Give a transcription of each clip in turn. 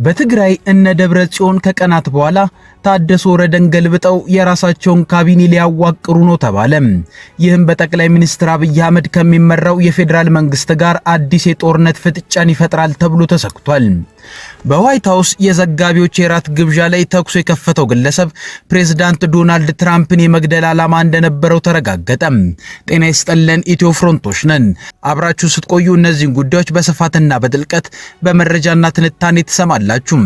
በትግራይ እነ ደብረጽዮን ከቀናት በኋላ ታደሰ ወረደን ገልብጠው የራሳቸውን ካቢኔ ሊያዋቅሩ ነው ተባለ። ይህም በጠቅላይ ሚኒስትር አብይ አህመድ ከሚመራው የፌዴራል መንግስት ጋር አዲስ የጦርነት ፍጥጫን ይፈጥራል ተብሎ ተሰክቷል። በዋይት ሃውስ የዘጋቢዎች የራት ግብዣ ላይ ተኩስ የከፈተው ግለሰብ ፕሬዝዳንት ዶናልድ ትራምፕን የመግደል ዓላማ እንደነበረው ተረጋገጠ። ጤና ይስጥልን ኢትዮ ፍሮንቶች ነን። አብራችሁ ስትቆዩ እነዚህን ጉዳዮች በስፋትና በጥልቀት በመረጃና ትንታኔ ትሰማላችሁ።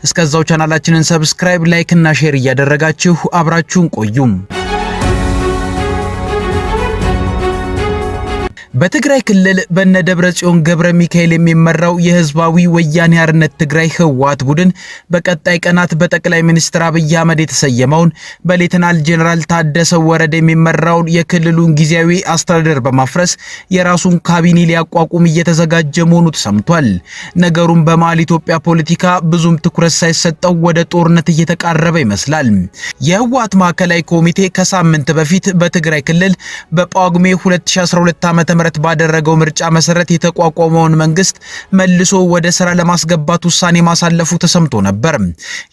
እስከዛው ቻናላችንን ሰብስክራይብ፣ ላይክ እና ሼር እያደረጋችሁ አብራችሁን ቆዩ። በትግራይ ክልል በነ ደብረጽዮን ገብረ ሚካኤል የሚመራው የህዝባዊ ወያኔ ሓርነት ትግራይ ህወሓት ቡድን በቀጣይ ቀናት በጠቅላይ ሚኒስትር አብይ አህመድ የተሰየመውን በሌተናል ጄኔራል ታደሰ ወረደ የሚመራውን የክልሉን ጊዜያዊ አስተዳደር በማፍረስ የራሱን ካቢኔ ሊያቋቁም እየተዘጋጀ መሆኑ ተሰምቷል። ነገሩን በመሃል ኢትዮጵያ ፖለቲካ ብዙም ትኩረት ሳይሰጠው ወደ ጦርነት እየተቃረበ ይመስላል። የህወሓት ማዕከላዊ ኮሚቴ ከሳምንት በፊት በትግራይ ክልል በጳጉሜ 2012 ዓ.ም ባደረገው ምርጫ መሰረት የተቋቋመውን መንግስት መልሶ ወደ ስራ ለማስገባት ውሳኔ ማሳለፉ ተሰምቶ ነበር።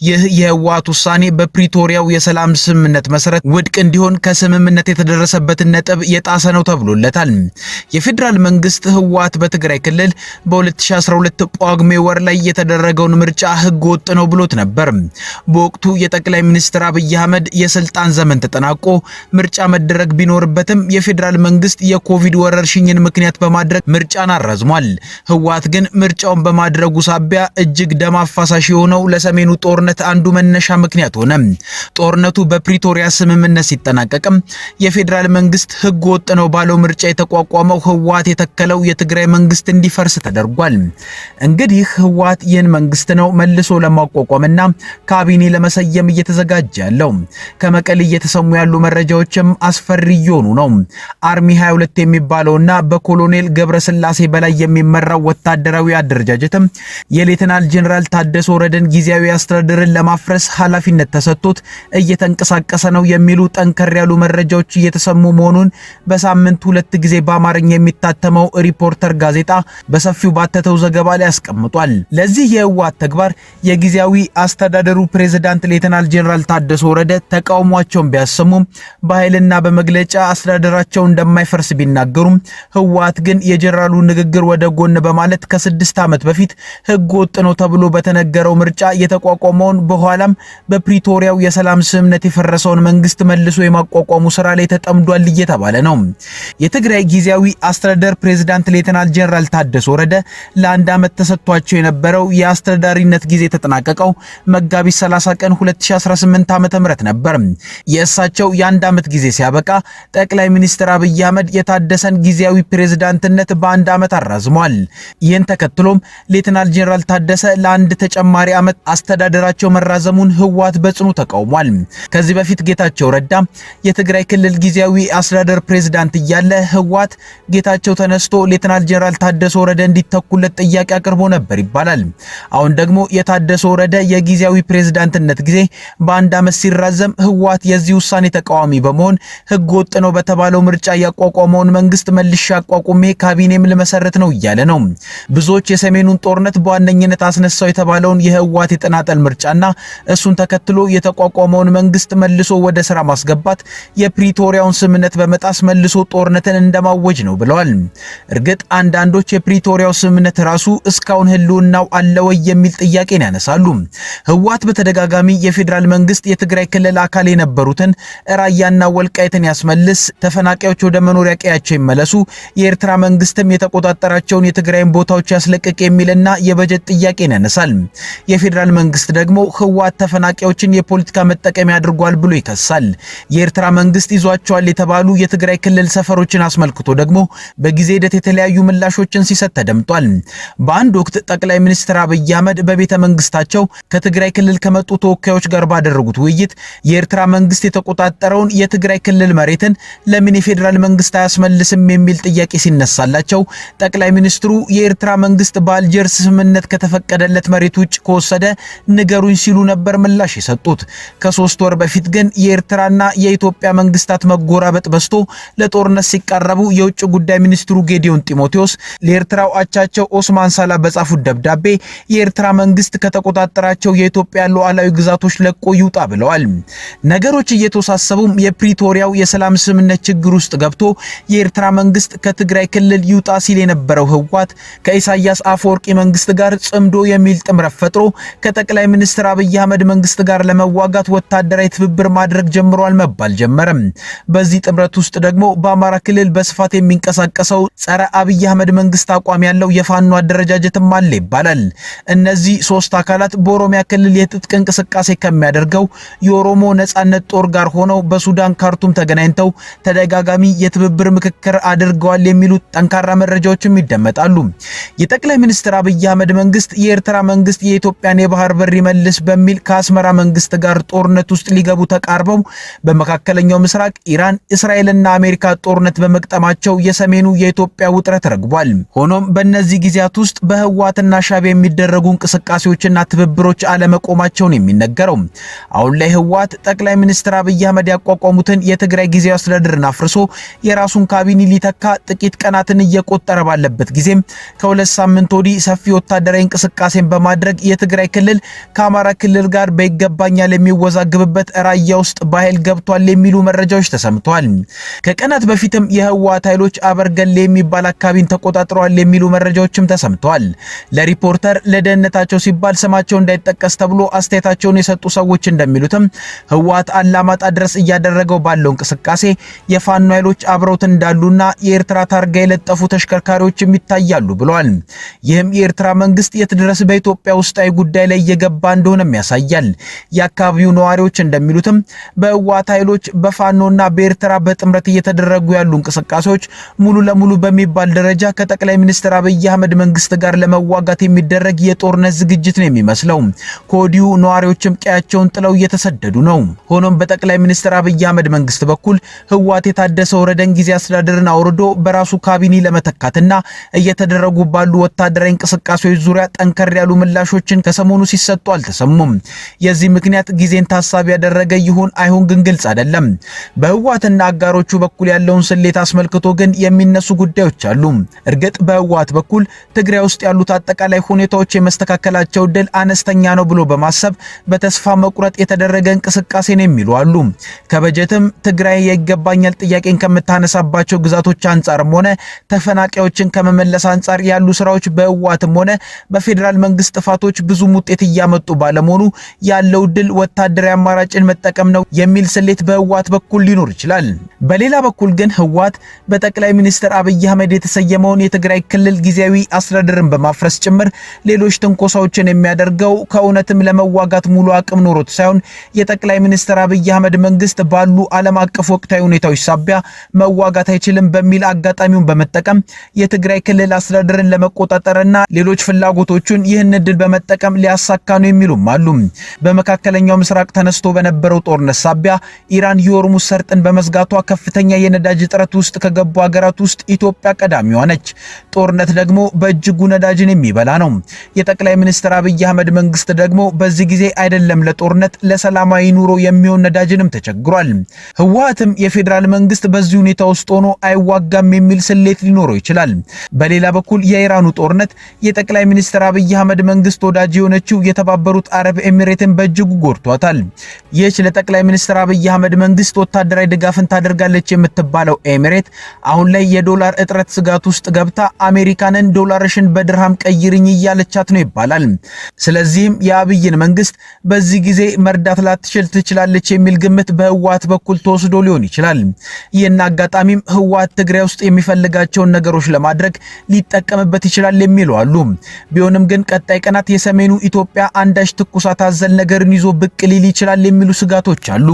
ይህ የህወሓት ውሳኔ በፕሪቶሪያው የሰላም ስምምነት መሰረት ውድቅ እንዲሆን ከስምምነት የተደረሰበትን ነጥብ የጣሰ ነው ተብሎለታል። የፌዴራል መንግስት ህወሓት በትግራይ ክልል በ2012 ጳጉሜ ወር ላይ የተደረገውን ምርጫ ህገ ወጥ ነው ብሎት ነበር። በወቅቱ የጠቅላይ ሚኒስትር አብይ አህመድ የስልጣን ዘመን ተጠናቆ ምርጫ መደረግ ቢኖርበትም የፌዴራል መንግስት የኮቪድ ወረርሽኝን ምክንያት በማድረግ ምርጫን አራዝሟል። ህወሓት ግን ምርጫውን በማድረጉ ሳቢያ እጅግ ደም አፋሳሽ የሆነው ለሰሜኑ ጦርነት አንዱ መነሻ ምክንያት ሆነ። ጦርነቱ በፕሪቶሪያ ስምምነት ሲጠናቀቅም የፌዴራል መንግስት ህገ ወጥ ነው ባለው ምርጫ የተቋቋመው ህወሓት የተከለው የትግራይ መንግስት እንዲፈርስ ተደርጓል። እንግዲህ ህወሓት ይህን መንግስት ነው መልሶ ለማቋቋምና ካቢኔ ለመሰየም እየተዘጋጀ ያለው። ከመቀሌ እየተሰሙ ያሉ መረጃዎችም አስፈሪ እየሆኑ ነው። አርሚ 22 የሚባለውና በኮሎኔል ገብረስላሴ በላይ የሚመራው ወታደራዊ አደረጃጀትም የሌተናል ጄኔራል ታደሰ ወረደን ጊዜያዊ አስተዳደርን ለማፍረስ ኃላፊነት ተሰጥቶት እየተንቀሳቀሰ ነው የሚሉ ጠንከር ያሉ መረጃዎች እየተሰሙ መሆኑን በሳምንት 2 ጊዜ በአማርኛ የሚታተመው ሪፖርተር ጋዜጣ በሰፊው ባተተው ዘገባ ላይ አስቀምጧል። ለዚህ የህወሓት ተግባር የጊዜያዊ አስተዳደሩ ፕሬዝዳንት ሌተናል ጄኔራል ታደሰ ወረደ ተቃውሟቸውን ቢያሰሙም በኃይልና በመግለጫ አስተዳደራቸው እንደማይፈርስ ቢናገሩም ህወሓት ግን የጀነራሉ ንግግር ወደ ጎን በማለት ከ6 ዓመት በፊት ህገ ወጥ ነው ተብሎ በተነገረው ምርጫ የተቋቋመውን በኋላም በፕሪቶሪያው የሰላም ስምምነት የፈረሰውን መንግስት መልሶ የማቋቋሙ ስራ ላይ ተጠምዷል እየተባለ ነው። የትግራይ ጊዜያዊ አስተዳደር ፕሬዝዳንት ሌተናል ጄኔራል ታደሰ ወረደ ለአንድ ዓመት ተሰጥቷቸው የነበረው የአስተዳዳሪነት ጊዜ ተጠናቀቀው መጋቢት 30 ቀን 2018 ዓ.ም ነበር። የእሳቸው የአንድ ዓመት ጊዜ ሲያበቃ ጠቅላይ ሚኒስትር አብይ አህመድ የታደሰን ጊዜያዊ ፕሬዝዳንትነት በአንድ ዓመት አራዝሟል። ይህን ተከትሎም ሌተናል ጄኔራል ታደሰ ለአንድ ተጨማሪ ዓመት አስተዳደራቸው መራዘሙን ህወሓት በጽኑ ተቃውሟል። ከዚህ በፊት ጌታቸው ረዳ የትግራይ ክልል ጊዜያዊ አስተዳደር ፕሬዝዳንት እያለ ህወሓት ጌታቸው ተነስቶ ሌተናል ጄኔራል ታደሰ ወረደ እንዲተኩለት ጥያቄ አቅርቦ ነበር ይባላል። አሁን ደግሞ የታደሰ ወረደ የጊዜያዊ ፕሬዝዳንትነት ጊዜ በአንድ ዓመት ሲራዘም ህወሓት የዚህ ውሳኔ ተቃዋሚ በመሆን ህገ ወጥ ነው በተባለው ምርጫ ያቋቋመውን መንግስት መልሻ አቋቁሜ ካቢኔም ልመሰረት ነው እያለ ነው። ብዙዎች የሰሜኑን ጦርነት በዋነኝነት አስነሳው የተባለውን የህወሓት የተናጠል ምርጫና እሱን ተከትሎ የተቋቋመውን መንግስት መልሶ ወደ ስራ ማስገባት የፕሪቶሪያውን ስምምነት በመጣስ መልሶ ጦርነትን እንደማወጅ ነው ብለዋል። እርግጥ አንዳንዶች የፕሪቶሪያው ስምምነት ራሱ እስካሁን ህልውናው አለ ወይ የሚል ጥያቄን ያነሳሉ። ህወሓት በተደጋጋሚ የፌዴራል መንግስት የትግራይ ክልል አካል የነበሩትን ራያና ወልቃይትን ያስመልስ፣ ተፈናቃዮች ወደ መኖሪያ ቀያቸው ይመለሱ፣ የኤርትራ መንግስትም የተቆጣጠራቸውን የትግራይን ቦታዎች ያስለቅቅ የሚልና የበጀት ጥያቄን ያነሳል። የፌዴራል መንግስት ደግሞ ህወሓት ተፈናቃዮችን የፖለቲካ መጠቀሚያ አድርጓል ብሎ ይከሳል። የኤርትራ መንግስት ይዟቸዋል የተባሉ የትግራይ ክልል ሰፈሮችን አስመልክቶ ደግሞ በጊዜ ሂደት የተለያዩ ምላሾችን ሲሰጥ ተደምጧል። በአንድ ወቅት ጠቅላይ ሚኒስትር አብይ አህመድ በቤተ መንግስታቸው ከትግራይ ክልል ከመጡ ተወካዮች ጋር ባደረጉት ውይይት የኤርትራ መንግስት የተቆጣጠረውን የትግራይ ክልል መሬትን ለምን የፌዴራል መንግስት አያስመልስም የሚል የሚል ጥያቄ ሲነሳላቸው ጠቅላይ ሚኒስትሩ የኤርትራ መንግስት በአልጀርስ ስምምነት ከተፈቀደለት መሬት ውጭ ከወሰደ ንገሩኝ ሲሉ ነበር ምላሽ የሰጡት። ከ3 ወር በፊት ግን የኤርትራና የኢትዮጵያ መንግስታት መጎራበጥ በስቶ ለጦርነት ሲቃረቡ የውጭ ጉዳይ ሚኒስትሩ ጌዲዮን ጢሞቴዎስ ለኤርትራው አቻቸው ኦስማን ሳላ በጻፉት ደብዳቤ የኤርትራ መንግስት ከተቆጣጠራቸው የኢትዮጵያ ሉዓላዊ ግዛቶች ለቆ ይውጣ ብለዋል። ነገሮች እየተወሳሰቡም የፕሪቶሪያው የሰላም ስምምነት ችግር ውስጥ ገብቶ የኤርትራ መንግስት ከትግራይ ክልል ይውጣ ሲል የነበረው ህወሓት ከኢሳያስ አፈወርቂ መንግስት ጋር ጽምዶ የሚል ጥምረት ፈጥሮ ከጠቅላይ ሚኒስትር አብይ አህመድ መንግስት ጋር ለመዋጋት ወታደራዊ ትብብር ማድረግ ጀምሯል መባል ጀመረም። በዚህ ጥምረት ውስጥ ደግሞ በአማራ ክልል በስፋት የሚንቀሳቀሰው ጸረ አብይ አህመድ መንግስት አቋም ያለው የፋኖ አደረጃጀትም አለ ይባላል። እነዚህ ሶስት አካላት በኦሮሚያ ክልል የትጥቅ እንቅስቃሴ ከሚያደርገው የኦሮሞ ነጻነት ጦር ጋር ሆነው በሱዳን ካርቱም ተገናኝተው ተደጋጋሚ የትብብር ምክክር አድርገዋል የሚሉት ጠንካራ መረጃዎችም ይደመጣሉ። የጠቅላይ ሚኒስትር አብይ አህመድ መንግስት የኤርትራ መንግስት የኢትዮጵያን የባህር በር ይመልስ በሚል ከአስመራ መንግስት ጋር ጦርነት ውስጥ ሊገቡ ተቃርበው በመካከለኛው ምስራቅ ኢራን፣ እስራኤልና አሜሪካ ጦርነት በመቅጠማቸው የሰሜኑ የኢትዮጵያ ውጥረት ረግቧል። ሆኖም በእነዚህ ጊዜያት ውስጥ በህወሓትና ሻዕቢያ የሚደረጉ እንቅስቃሴዎችና ትብብሮች አለመቆማቸውን የሚነገረው አሁን ላይ ህወሓት ጠቅላይ ሚኒስትር አብይ አህመድ ያቋቋሙትን የትግራይ ጊዜያዊ አስተዳደርን አፍርሶ የራሱን ካቢኔ ሊተካ ጥቂት ቀናትን እየቆጠረ ባለበት ጊዜም ከ2 ሳምንት ወዲህ ሰፊ ወታደራዊ እንቅስቃሴን በማድረግ የትግራይ ክልል ከአማራ ክልል ጋር በይገባኛል የሚወዛግብበት ራያ ውስጥ በኃይል ገብቷል የሚሉ መረጃዎች ተሰምተዋል። ከቀናት በፊትም የህወሓት ኃይሎች አበርገሌ የሚባል አካባቢን ተቆጣጥረዋል የሚሉ መረጃዎችም ተሰምተዋል። ለሪፖርተር ለደህንነታቸው ሲባል ስማቸው እንዳይጠቀስ ተብሎ አስተያየታቸውን የሰጡ ሰዎች እንደሚሉትም ህወሓት አላማጣ ድረስ እያደረገው ባለው እንቅስቃሴ የፋኖ ኃይሎች አብረውት እንዳሉና የኤርትራ ታርጋ የለጠፉ ተሽከርካሪዎችም ይታያሉ ብለዋል። ይህም የኤርትራ መንግስት የት ድረስ በኢትዮጵያ ውስጣዊ ጉዳይ ላይ እየገባ እንደሆነም ያሳያል። የአካባቢው ነዋሪዎች እንደሚሉትም በህወሓት ኃይሎች በፋኖና በኤርትራ በጥምረት እየተደረጉ ያሉ እንቅስቃሴዎች ሙሉ ለሙሉ በሚባል ደረጃ ከጠቅላይ ሚኒስትር አብይ አህመድ መንግስት ጋር ለመዋጋት የሚደረግ የጦርነት ዝግጅት ነው የሚመስለው። ከወዲሁ ነዋሪዎችም ቀያቸውን ጥለው እየተሰደዱ ነው። ሆኖም በጠቅላይ ሚኒስትር አብይ አህመድ መንግስት በኩል ህወሓት የታደሰ ወረደን ጊዜ አስተዳደርን አውርዶ በራሱ ካቢኔ ለመተካትና እየተደረጉ ባሉ ወታደራዊ እንቅስቃሴዎች ዙሪያ ጠንከር ያሉ ምላሾችን ከሰሞኑ ሲሰጡ አልተሰሙም። የዚህ ምክንያት ጊዜን ታሳቢ ያደረገ ይሁን አይሁን ግን ግልጽ አይደለም። በህወሓትና አጋሮቹ በኩል ያለውን ስሌት አስመልክቶ ግን የሚነሱ ጉዳዮች አሉ። እርግጥ በህወሓት በኩል ትግራይ ውስጥ ያሉት አጠቃላይ ሁኔታዎች የመስተካከላቸው ድል አነስተኛ ነው ብሎ በማሰብ በተስፋ መቁረጥ የተደረገ እንቅስቃሴ ነው የሚሉ አሉ። ከበጀትም ትግራይ የይገባኛል ጥያቄን ከምታነሳባቸው ግዛቶች አንጻርም ሆነ ተፈናቃዮችን ከመመለስ አንጻር ያሉ ስራዎች በህወሓትም ሆነ በፌዴራል መንግስት ጥፋቶች ብዙም ውጤት እያመጡ ባለመሆኑ ያለው ድል ወታደራዊ አማራጭን መጠቀም ነው የሚል ስሌት በህወሓት በኩል ሊኖር ይችላል። በሌላ በኩል ግን ህወሓት በጠቅላይ ሚኒስትር አብይ አህመድ የተሰየመውን የትግራይ ክልል ጊዜያዊ አስተዳደርን በማፍረስ ጭምር ሌሎች ትንኮሳዎችን የሚያደርገው ከእውነትም ለመዋጋት ሙሉ አቅም ኖሮት ሳይሆን የጠቅላይ ሚኒስትር አብይ አህመድ መንግስት ባሉ ዓለም አቀፍ ወቅታዊ ሁኔታዎች ሳቢያ መዋጋት አይችልም በሚል አጋጣሚውን በመጠቀም የትግራይ ክልል አስተዳደርን ለመቆጣጠርና ሌሎች ፍላጎቶቹን ይህን እድል በመጠቀም ሊያሳካ ነው የሚሉም አሉ። በመካከለኛው ምስራቅ ተነስቶ በነበረው ጦርነት ሳቢያ ኢራን የሆርሙዝ ሰርጥን በመዝጋቷ ከፍተኛ የነዳጅ እጥረት ውስጥ ከገቡ ሀገራት ውስጥ ኢትዮጵያ ቀዳሚዋ ነች። ጦርነት ደግሞ በእጅጉ ነዳጅን የሚበላ ነው። የጠቅላይ ሚኒስትር አብይ አህመድ መንግስት ደግሞ በዚህ ጊዜ አይደለም ለጦርነት ለሰላማዊ ኑሮ የሚሆን ነዳጅንም ተቸግሯል። ህወሓትም የፌዴራል መንግስት በዚህ ሁኔታ ውስጥ ሆኖ አይዋጋም የሚል ስሌት ሊኖረው ይችላል። በሌላ በኩል የኢራኑ ጦርነት የጠቅላይ ሚኒስትር አብይ አህመድ መንግስት ወዳጅ የሆነችው የተባበሩት አረብ ኤሚሬትን በእጅጉ ጎድቷታል። ይህች ለጠቅላይ ሚኒስትር አብይ አህመድ መንግስት ወታደራዊ ድጋፍን ታደርጋለች የምትባለው ኤሚሬት አሁን ላይ የዶላር እጥረት ስጋት ውስጥ ገብታ አሜሪካንን ዶላርሽን በድርሃም ቀይርኝ እያለቻት ነው ይባላል። ስለዚህም የአብይን መንግስት በዚህ ጊዜ መርዳት ላትችል ትችላለች የሚል ግምት በህወሓት በኩል ተወስዶ ሊሆን ይችላል። ይህን አጋጣሚም ህወሓት ትግራይ ውስጥ የሚፈልጋቸውን ነገሮች ለማድረግ ሊጠቀምበት ይችላል የሚሉ አሉ። ቢሆንም ግን ቀጣይ ቀናት የሰሜኑ ኢትዮጵያ አንዳች ትኩሳት አዘል ነገርን ይዞ ብቅ ሊል ይችላል የሚሉ ስጋቶች አሉ።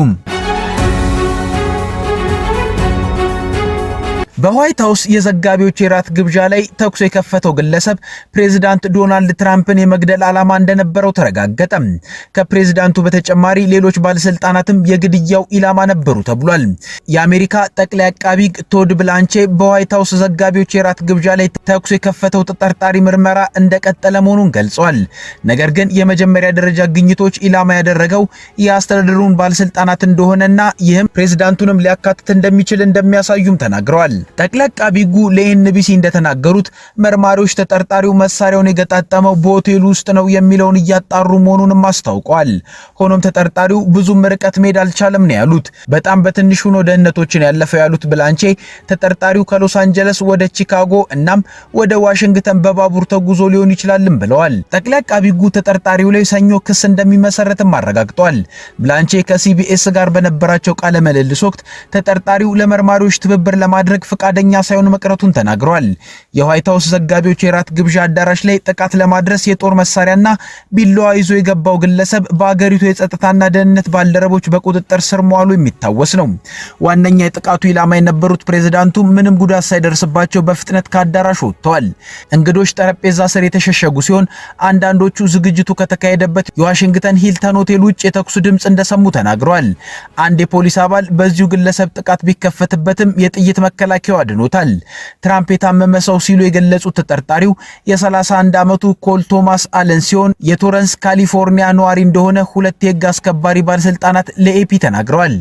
በዋይት ሃውስ የዘጋቢዎች የራት ግብዣ ላይ ተኩስ የከፈተው ግለሰብ ፕሬዝዳንት ዶናልድ ትራምፕን የመግደል ዓላማ እንደነበረው ተረጋገጠ። ከፕሬዝዳንቱ በተጨማሪ ሌሎች ባለስልጣናትም የግድያው ኢላማ ነበሩ ተብሏል። የአሜሪካ ጠቅላይ አቃቢ ሕግ ቶድ ብላንቼ በዋይት ሃውስ ዘጋቢዎች የራት ግብዣ ላይ ተኩስ የከፈተው ተጠርጣሪ ምርመራ እንደቀጠለ መሆኑን ገልጿል። ነገር ግን የመጀመሪያ ደረጃ ግኝቶች ኢላማ ያደረገው የአስተዳደሩን ባለስልጣናት እንደሆነና ይህም ፕሬዝዳንቱንም ሊያካትት እንደሚችል እንደሚያሳዩም ተናግረዋል። ጠቅላይ አቃቢ ሕጉ ለኤንቢሲ እንደተናገሩት መርማሪዎች ተጠርጣሪው መሳሪያውን የገጣጠመው በሆቴሉ ውስጥ ነው የሚለውን እያጣሩ መሆኑንም አስታውቀዋል። ሆኖም ተጠርጣሪው ብዙም ርቀት መሄድ አልቻለም ነው ያሉት። በጣም በትንሹ ነው ደህንነቶችን ያለፈው ያሉት ብላንቼ ተጠርጣሪው ከሎስ አንጀለስ ወደ ቺካጎ እናም ወደ ዋሽንግተን በባቡር ተጉዞ ሊሆን ይችላልም ብለዋል። ጠቅላይ አቃቢ ሕጉ ተጠርጣሪው ላይ ሰኞ ክስ እንደሚመሰረትም አረጋግጧል። ብላንቼ ከሲቢኤስ ጋር በነበራቸው ቃለ ምልልስ ወቅት ተጠርጣሪው ለመርማሪዎች ትብብር ለማድረግ ፈቃደኛ ሳይሆን መቅረቱን ተናግረዋል። የዋይት ሃውስ ዘጋቢዎች የራት ግብዣ አዳራሽ ላይ ጥቃት ለማድረስ የጦር መሳሪያና ቢላዋ ይዞ የገባው ግለሰብ በአገሪቱ የጸጥታና ደህንነት ባልደረቦች በቁጥጥር ስር መዋሉ የሚታወስ ነው። ዋነኛ የጥቃቱ ኢላማ የነበሩት ፕሬዝዳንቱ ምንም ጉዳት ሳይደርስባቸው በፍጥነት ከአዳራሹ ወጥተዋል። እንግዶች ጠረጴዛ ስር የተሸሸጉ ሲሆን አንዳንዶቹ ዝግጅቱ ከተካሄደበት የዋሽንግተን ሂልተን ሆቴል ውጭ የተኩስ ድምጽ እንደሰሙ ተናግረዋል። አንድ የፖሊስ አባል በዚሁ ግለሰብ ጥቃት ቢከፈትበትም የጥይት መከላከያው አድኖታል። ትራምፕ የታመመ ሰው ሲሉ የገለጹት ተጠርጣሪው የ31 ዓመቱ ኮል ቶማስ አለን ሲሆን የቶረንስ ካሊፎርኒያ ነዋሪ እንደሆነ ሁለት የህግ አስከባሪ ባለስልጣናት ለኤፒ ተናግረዋል።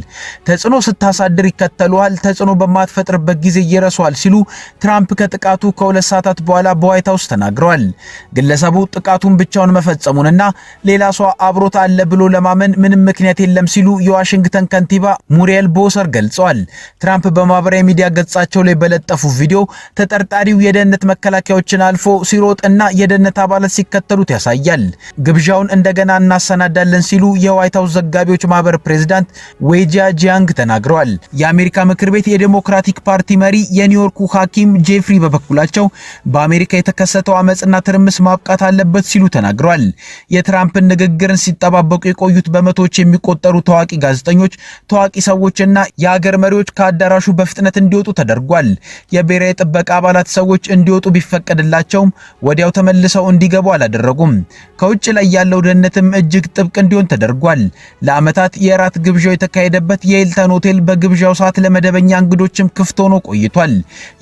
ተጽዕኖ ስታሳድር ይከተሉሃል፣ ተጽዕኖ በማትፈጥርበት ጊዜ ይረሷል ሲሉ ትራምፕ ከጥቃቱ ከ2 ሰዓታት በኋላ በዋይት ሃውስ ተናግረዋል። ግለሰቡ ጥቃቱን ብቻውን መፈጸሙንና ሌላ ሰው አብሮት አለ ብሎ ለማመን ምንም ምክንያት የለም ሲሉ የዋሽንግተን ከንቲባ ሙሪየል ቦሰር ገልጸዋል። ትራምፕ በማህበራዊ ሚዲያ ገጻቸው ላይ በለጠፉ ቪዲዮ ተጠርጣሪው የደህንነት መከላከያዎችን አልፎ ሲሮጥና የደህንነት አባላት ሲከተሉት ያሳያል። ግብዣውን እንደገና እናሰናዳለን ሲሉ የዋይት ሃውስ ዘጋቢዎች ማህበር ፕሬዝዳንት ዌጂያ ጂያንግ ተናግረዋል። የአሜሪካ ምክር ቤት የዴሞክራቲክ ፓርቲ መሪ የኒውዮርኩ ሐኪም ጄፍሪ በበኩላቸው በአሜሪካ የተከሰተው አመጽና ትርምስ ማብቃት አለበት ሲሉ ተናግረዋል። የትራምፕን ንግግርን ሲጠባበቁ የቆዩት በመቶዎች የሚቆጠሩ ታዋቂ ጋዜጠኞች፣ ታዋቂ ሰዎችና የሀገር መሪዎች ከአዳራሹ በፍጥነት እንዲወጡ ተደርጓል። የብሔራዊ ጥበቃ አባላት ሰዎች እንዲወጡ ቢፈቀድላቸውም ወዲያው ተመልሰው እንዲገቡ አላደረጉም። ከውጭ ላይ ያለው ደህንነትም እጅግ ጥብቅ እንዲሆን ተደርጓል። ለዓመታት የራት ግብዣው የተካሄደበት የሂልተን ሆቴል በግብዣው ሰዓት ለመደበኛ እንግዶችም ክፍት ሆኖ ቆይቷል።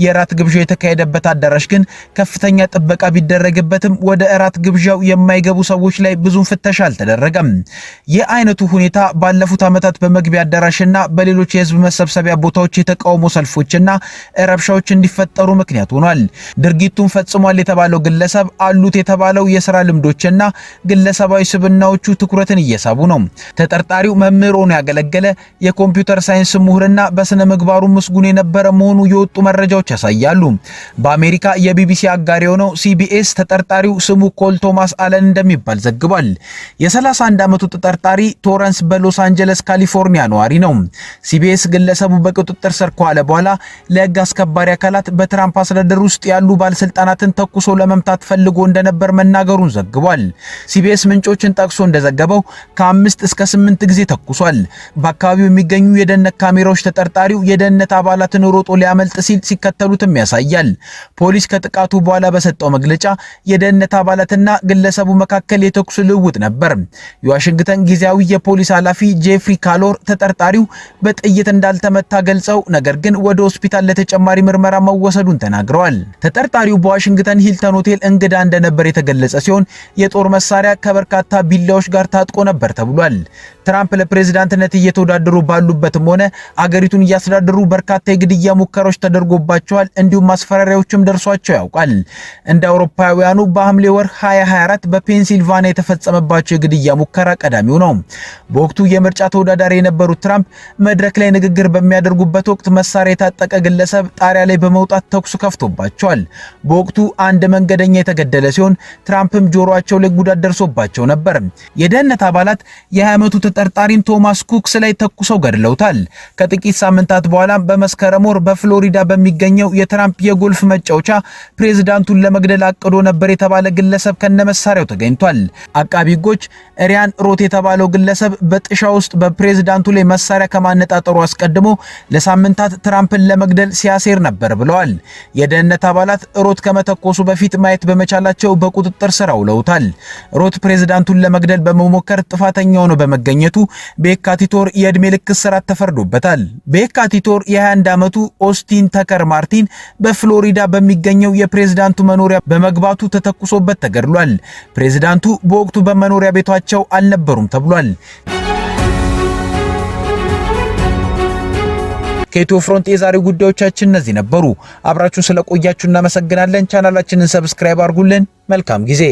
የራት ግብዣው የተካሄደበት አዳራሽ ግን ከፍተኛ ጥበቃ ቢደረግበትም ወደ እራት ግብዣው የማይገቡ ሰዎች ላይ ብዙም ፍተሻ አልተደረገም። ይህ አይነቱ ሁኔታ ባለፉት ዓመታት በመግቢያ አዳራሽና በሌሎች የህዝብ መሰብሰቢያ ቦታዎች የተቃውሞ ሰልፎችና ረብሻዎች እንዲፈጠሩ ምክንያት ሆኗል። ድርጊቱን ፈጽሟል የተባለው ግለሰብ አሉት የተባለው የሥራ ልምዶችና ግለሰባዊ ስብዕናዎቹ ትኩረትን እየሳቡ ነው። ተጠርጣሪው መምህር ሆኖ ያገለገለ የኮምፒውተር ሳይንስ ምሁርና በስነ ምግባሩ ምስጉን የነበረ መሆኑ የወጡ መረጃዎች ያሳያሉ። በአሜሪካ የቢቢሲ አጋር የሆነው ሲቢኤስ ተጠርጣሪው ስሙ ኮል ቶማስ አለን እንደሚባል ዘግቧል። የ31 ዓመቱ ተጠርጣሪ ቶረንስ በሎስ አንጀለስ ካሊፎርኒያ ነዋሪ ነው። ሲቢኤስ ግለሰቡ በቁጥጥር ስር ከዋለ በኋላ ለህግ አስከባሪ አካላት በትራምፕ አስተዳደር ውስጥ ያሉ ባለስልጣናትን ተኩሶ ለመምታት ፈልጎ እንደነበር መናገሩን ዘግቧል። ሲቢኤስ ምንጮችን ጠቅሶ እንደዘገበው ከ5 እስከ 8 ጊዜ ተኩሷል። በአካባቢው የሚገኙ የደህንነት ካሜራዎች ተጠርጣሪው የደህንነት አባላትን ሮጦ ሊያመልጥ ሲል ሲከተሉትም ያሳያል። ፖሊስ ከጥቃቱ በኋላ በሰጠው መግለጫ የደህንነት አባላትና ግለሰቡ መካከል የተኩስ ልውውጥ ነበር። የዋሽንግተን ጊዜያዊ የፖሊስ ኃላፊ ጄፍሪ ካሎር ተጠርጣሪው በጥይት እንዳልተመታ ገልጸው ነገር ግን ወደ ሆስፒታል ለተጨማሪ ምርመራ መወሰዱን ተናግረዋል። ተጠርጣሪው በዋሽንግተን ሂልተን ሆቴል እንግዳ እንደነበር የተገለጸ ሲሆን የጦር መሳሪያ ከበርካታ ቢላዎች ጋር ታጥቆ ነበር ተብሏል። ትራምፕ ለፕሬዝዳንትነት እየተወዳደሩ ባሉበትም ሆነ አገሪቱን እያስተዳደሩ በርካታ የግድያ ሙከራዎች ተደርጎባቸዋል። እንዲሁም ማስፈራሪያዎችም ደርሷቸው ያውቃል። እንደ አውሮፓውያኑ በሐምሌ ወር 2024 በፔንሲልቫኒያ የተፈጸመባቸው የግድያ ሙከራ ቀዳሚው ነው። በወቅቱ የምርጫ ተወዳዳሪ የነበሩት ትራምፕ መድረክ ላይ ንግግር በሚያደርጉበት ወቅት መሳሪያ የታጠቀ ግለሰብ ጣሪያ ላይ በመውጣት ተኩስ ከፍቶባቸዋል። በወቅቱ አንድ መንገደኛ የተገደለ ሲሆን ትራምፕም ጆሮአቸው ላይ ጉዳት ደርሶባቸው ነበር። የደህንነት አባላት የ20 ዓመቱ ተጠርጣሪን ቶማስ ኩክስ ላይ ተኩሰው ገድለውታል። ከጥቂት ሳምንታት በኋላም በመስከረም ወር በፍሎሪዳ በሚገኘው የትራምፕ የጎልፍ መጫወቻ ፕሬዝዳንቱን ለመግደል አቅዶ ነበር የተባለ ግለሰብ ከነመሳሪያው ተገኝቷል። አቃቢ ሕጎች ሪያን ሮት የተባለው ግለሰብ በጥሻ ውስጥ በፕሬዝዳንቱ ላይ መሳሪያ ከማነጣጠሩ አስቀድሞ ለሳምንታት ትራምፕን ለመግደል ሲያሴር ነበር ብለዋል። የደህንነት አባላት ሮት ከመተኮሱ በፊት ማየት በመቻላቸው በቁጥጥር ስር አውለውታል። ሮት ፕሬዝዳንቱን ለመግደል በመሞከር ጥፋተኛ ሆኖ በመገኘቱ በየካቲት ወር የዕድሜ ልክ እስራት ተፈርዶበታል። በየካቲት ወር የ21 ዓመቱ ኦስቲን ተከር ማርቲን በፍሎሪዳ በሚገኘው የፕሬዝዳንቱ መኖሪያ በመግባቱ ተተኩሶበት ተገድሏል። ፕሬዝዳንቱ በወቅቱ በመኖሪያ ቤታቸው አልነበሩም ተብሏል። ከኢትዮ ፍሮንት የዛሬው ጉዳዮቻችን እነዚህ ነበሩ። አብራችሁን ስለቆያችሁ እናመሰግናለን። ቻናላችንን ሰብስክራይብ አድርጉልን። መልካም ጊዜ